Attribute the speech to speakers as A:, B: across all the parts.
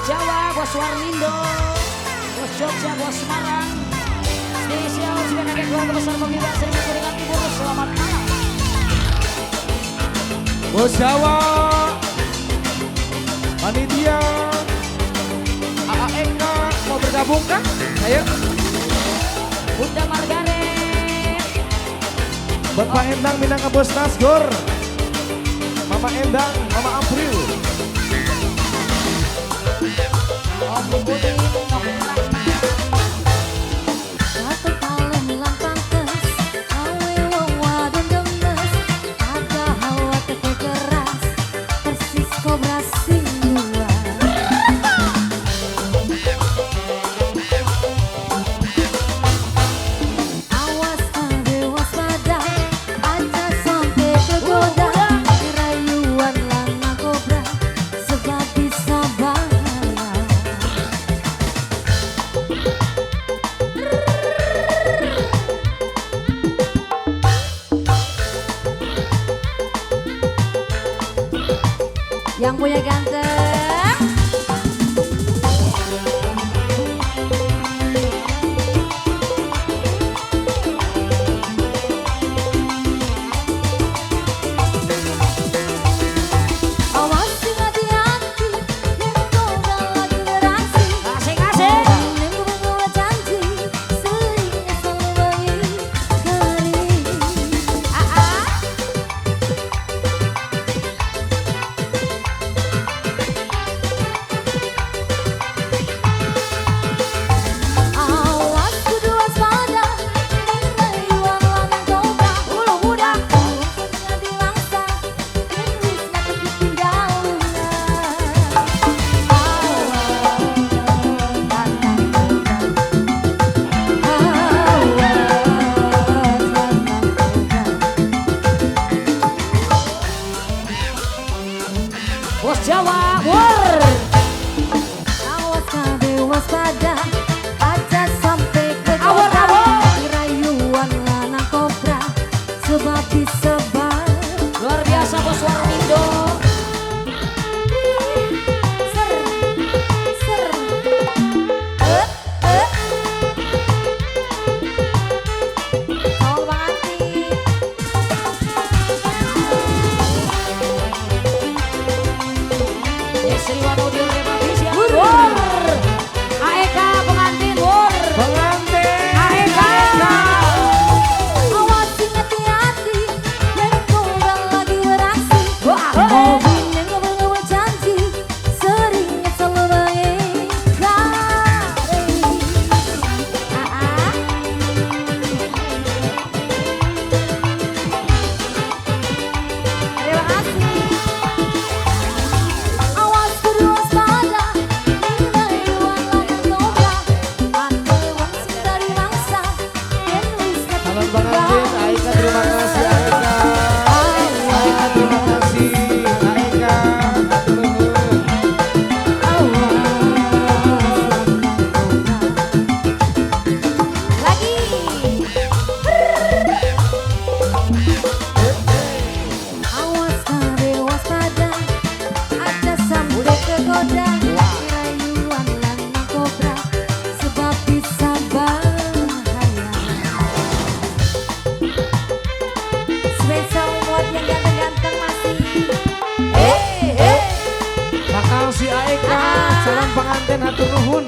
A: Jawa, bos Warmindo, bos Jogja, bos Semarang. Spesial juga kakek keluarga besar Pemilihan Seribu Kuningan Timur. Selamat malam.
B: Bos Jawa, panitia, AAEK mau bergabung kan? Ayo.
A: Bunda Margaret,
B: Bapak Endang Minangka Bos Nasgor, Mama Endang, Mama April.
A: Om Budin, Om Ratna.
C: Satu kalem lantang tes, awe wawadon demes, ada hawa teke keras, persis kobra sing luar. Awas ade waspada, aja sampai kegoda, rayuan lana kobra, sebab bisa bahaya. Yang punya ganteng, awas hati-hati, yang kobra lagi beraksi.
A: Asik-asik.
C: Neng berbuat janji, seringnya selalu baik awas kudu waspada, rayuan lanang kobra,
A: Ulu budak.
C: Tengah dilangsa, gerisnya kepiting daunan.
A: Bos Jawa, wur.
C: Awas kabeh waspada, aja sampai
A: Awur,
C: kegoda,
A: awur.
C: rayuan lanang kobra, sebab bisa
A: Luar biasa bos Warmindo.
C: ser. Kau Bang Ati.
A: Sriwan Audio Revisia. Wur. AEK pengantin, wur.
B: Pengantin.
A: AEK.
C: Awas hati-hati, yang kobra lagi beraksi.
A: Wah,
C: Mobil yang ngobel-ngobel janji, seringnya selalu baik kari. Terima kasih. Awas kudu waspada, rayuan lanang kobra, ate wong sing dari mangsa, yen wis
B: Calon pengantin, Aika terima kasih Aika. Aika terima kasih Aika.
C: Lagi. Awas kabeh waspada, aja sampai kegoda, rayuan lanang kobra, sebab bisa bahaya. Spesial buat yang ganteng-ganteng masih.
B: Makasih Aika, calon pengantin hatur nuhun.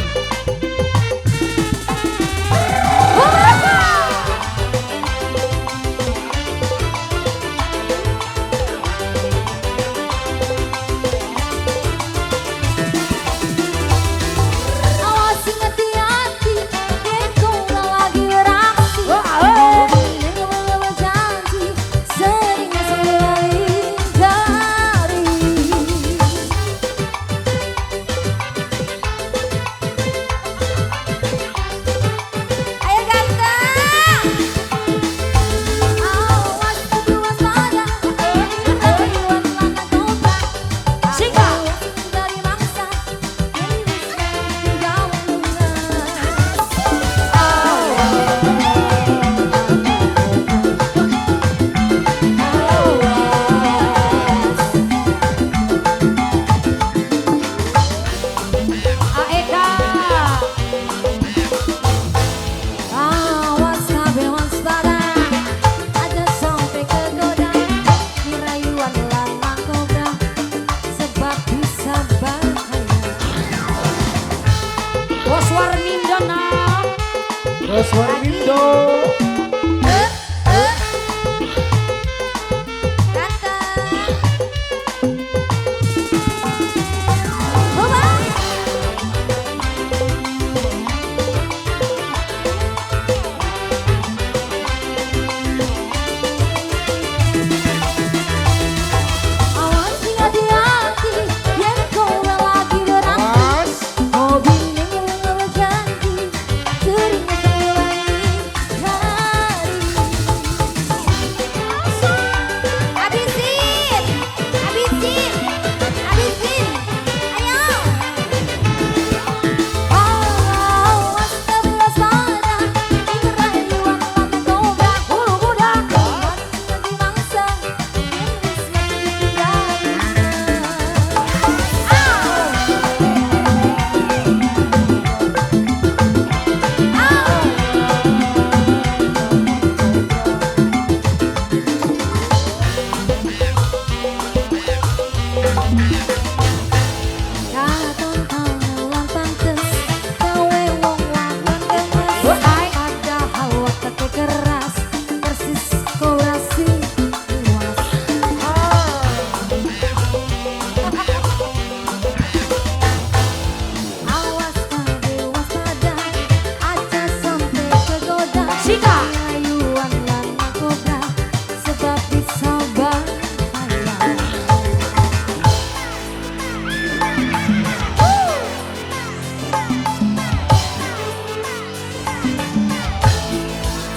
C: Awas hati-hati, yang kobra lagi beraksi. Neng ngomel-ngomel janji, seringnya selalu ingkari.
B: Terus Warmindo.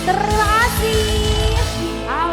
C: Terima kasih.